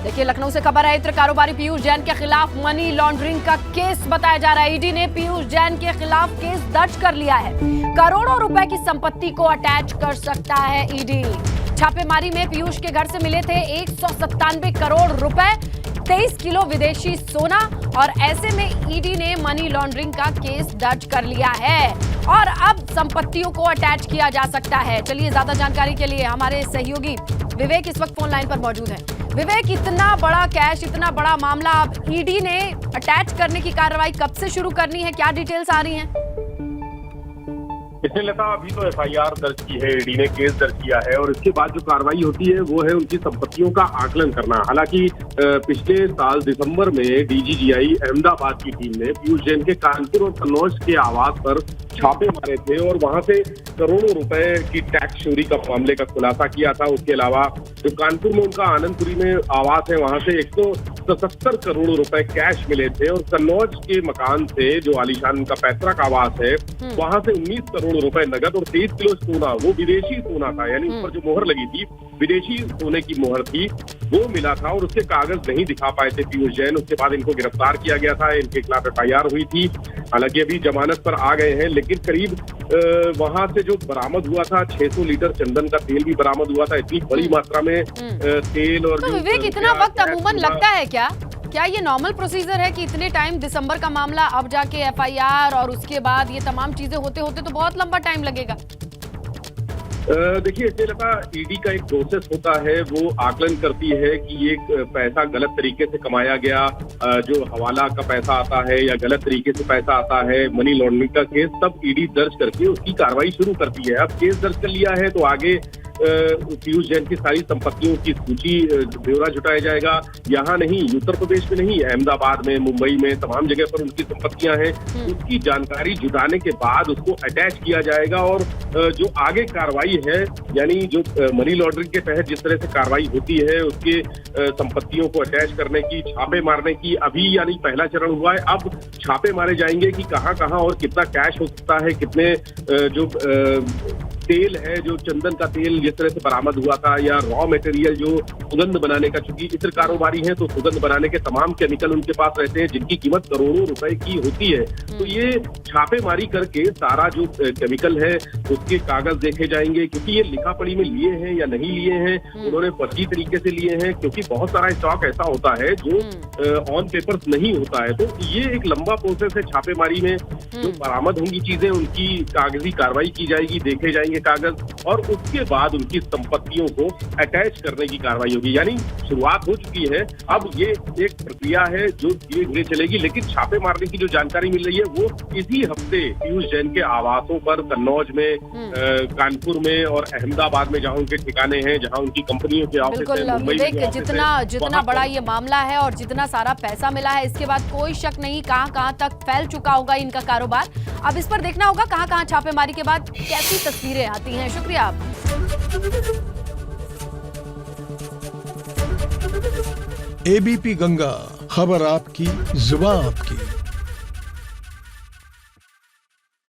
देखिए, लखनऊ से खबर है। इत्र कारोबारी पीयूष जैन के खिलाफ मनी लॉन्ड्रिंग का केस बताया जा रहा है। ईडी ने पीयूष जैन के खिलाफ केस दर्ज कर लिया है। करोड़ों रुपए की संपत्ति को अटैच कर सकता है ईडी। छापेमारी में पीयूष के घर से मिले थे 197 करोड़ रुपए, 23 किलो विदेशी सोना, और ऐसे में ईडी ने मनी लॉन्ड्रिंग का केस दर्ज कर लिया है और अब संपत्तियों को अटैच किया जा सकता है। चलिए, ज्यादा जानकारी के लिए हमारे सहयोगी विवेक इस वक्त फोन लाइन पर मौजूद है। विवेक, इतना बड़ा कैश, इतना बड़ा मामला, अब ईडी ने अटैच करने की कार्रवाई कब से शुरू करनी है, क्या डिटेल्स आ रही हैं? इसने लता अभी तो एफआईआर दर्ज की है, ईडी ने केस दर्ज किया है और इसके बाद जो कार्रवाई होती है वो है उनकी संपत्तियों का आकलन करना। हालांकि पिछले साल दिसंबर में डीजीजीआई अहमदाबाद की टीम ने पीयूष जैन के कानपुर और कन्नौज के आवास पर छापे मारे थे और वहां से करोड़ों रुपए की टैक्स चोरी का मामले का खुलासा किया था। उसके अलावा जो कानपुर में उनका आनंदपुरी में आवास है, वहां से 177 करोड़ रुपए कैश मिले थे और कन्नौज के मकान से जो आलीशान उनका पैतृक आवास है, वहां से 19 करोड़ रुपए नगद और 23 किलो सोना, वो विदेशी सोना था, यानी उस पर जो मोहर लगी थी विदेशी सोने की मोहर थी, वो मिला था और उसके कागज नहीं दिखा पाए थे पीयूष जैन। उसके बाद इनको गिरफ्तार किया गया था, इनके खिलाफ एफआईआर हुई थी। हालांकि अभी जमानत पर आ गए हैं, लेकिन करीब वहां से जो बरामद हुआ था 600 लीटर चंदन का तेल भी बरामद हुआ था। इतनी बड़ी मात्रा में तेल और तो विवेक, इतना वक्त अमूमन लगता है क्या ये नॉर्मल प्रोसीजर है कि इतने टाइम, दिसंबर का मामला, अब जाके एफआईआर और उसके बाद ये तमाम चीजें होते होते तो बहुत लंबा टाइम लगेगा? देखिए, इससे लगा ईडी का एक प्रोसेस होता है, वो आकलन करती है कि ये पैसा गलत तरीके से कमाया गया, जो हवाला का पैसा आता है या गलत तरीके से पैसा आता है, मनी लॉन्ड्रिंग का केस, तब ईडी दर्ज करके उसकी कार्रवाई शुरू करती है। अब केस दर्ज कर लिया है तो आगे पीयूष जैन की सारी संपत्तियों की सूची, ब्यौरा जुटाया जाएगा। यहाँ नहीं, उत्तर प्रदेश में नहीं, अहमदाबाद में, मुंबई में, तमाम जगह पर उनकी संपत्तियां हैं। उसकी जानकारी जुटाने के बाद उसको अटैच किया जाएगा और जो आगे कार्रवाई है, यानी जो मनी लॉन्ड्रिंग के तहत जिस तरह से कार्रवाई होती है, उसके संपत्तियों को अटैच करने की, छापे मारने की, अभी यानी पहला चरण हुआ है। अब छापे मारे जाएंगे कि कहाँ कहाँ और कितना कैश हो सकता है, कितने जो तेल है, जो चंदन का तेल जिस तरह से बरामद हुआ था, या रॉ मटेरियल जो सुगंध बनाने का, चूंकि इत्र कारोबारी है तो सुगंध बनाने के तमाम केमिकल उनके पास रहते हैं जिनकी कीमत करोड़ों रुपए की होती है। तो ये छापेमारी करके सारा जो केमिकल है उसके कागज देखे जाएंगे, क्योंकि ये लिखा पढ़ी में लिए हैं या नहीं लिए हैं, उन्होंने फर्जी तरीके से लिए हैं, क्योंकि बहुत सारा स्टॉक ऐसा होता है जो ऑन पेपर्स नहीं होता है। तो ये एक लंबा प्रोसेस है। छापेमारी में जो बरामद होंगी चीजें, उनकी कागजी कार्रवाई की जाएगी, देखे जाएंगे कागज, और उसके बाद उनकी संपत्तियों को अटैच करने की कार्रवाई होगी। यानी शुरुआत हो चुकी है, अब ये एक प्रक्रिया है जो धीरे धीरे चलेगी। लेकिन छापे मारने की जो जानकारी मिल रही है वो इसी हफ्ते पीयूष जैन के आवासों पर, कन्नौज में, कानपुर में और अहमदाबाद में, जहां उनके ठिकाने हैं, जहां उनकी कंपनियों के ऑफिस हैं, मुंबई में जितना बड़ा ये मामला है और जितना सारा पैसा मिला है, इसके बाद कोई शक नहीं कहां तक फैल चुका होगा इनका कारोबार। अब इस पर देखना होगा कहां छापेमारी के बाद कैसी तस्वीरें आती हैं। शुक्रिया आप। एबीपी गंगा, खबर आपकी, जुबान आपकी।